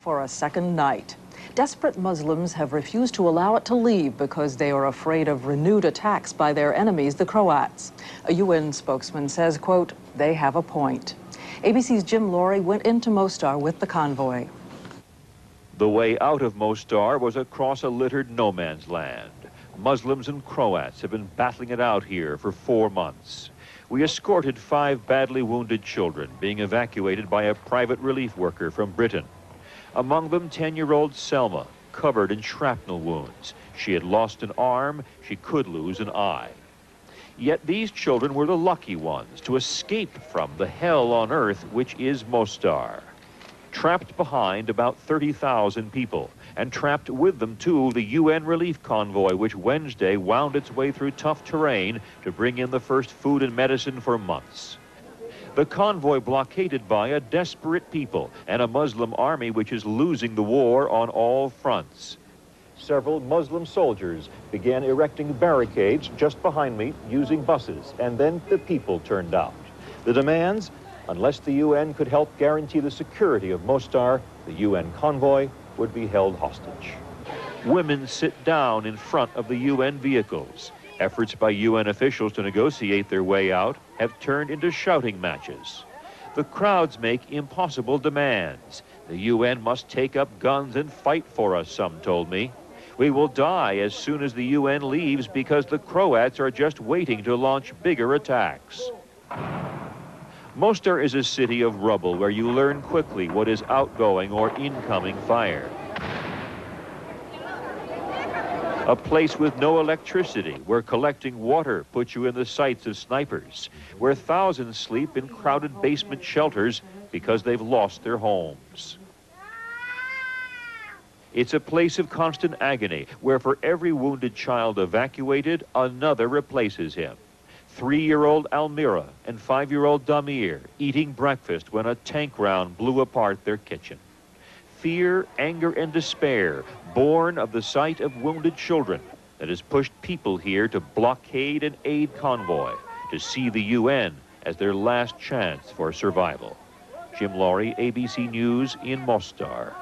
for a second night. Desperate Muslims have refused to allow it to leave because they are afraid of renewed attacks by their enemies, the Croats. A UN spokesman says, quote, they have a point. ABC's Jim Laurie went into Mostar with the convoy. The way out of Mostar was across a littered no man's land. Muslims and Croats have been battling it out here for 4 months. We escorted 5 badly wounded children being evacuated by a private relief worker from Britain. Among them, 10-year-old Selma, covered in shrapnel wounds. She had lost an arm, she could lose an eye. Yet these children were the lucky ones to escape from the hell on earth which is Mostar. Trapped behind about 30,000 people, and trapped with them too the UN relief convoy which Wednesday wound its way through tough terrain to bring in the first food and medicine for months. The convoy blockaded by a desperate people and a Muslim army which is losing the war on all fronts. Several Muslim soldiers began erecting barricades just behind me using buses, and then the people turned out. The demands: unless the UN could help guarantee the security of Mostar, the UN convoy would be held hostage. Women sit down in front of the UN vehicles. Efforts by UN officials to negotiate their way out have turned into shouting matches. The crowds make impossible demands. The UN must take up guns and fight for us, some told me. We will die as soon as the UN leaves because the Croats are just waiting to launch bigger attacks. Mostar is a city of rubble where you learn quickly what is outgoing or incoming fire. A place with no electricity, where collecting water puts you in the sights of snipers, where thousands sleep in crowded basement shelters because they've lost their homes. It's a place of constant agony, where for every wounded child evacuated, another replaces him. 3-year-old Almira and 5-year-old Damir eating breakfast when a tank round blew apart their kitchen. Fear, anger, and despair, born of the sight of wounded children, that has pushed people here to blockade an aid convoy, to see the UN as their last chance for survival. Jim Laurie, ABC News in Mostar.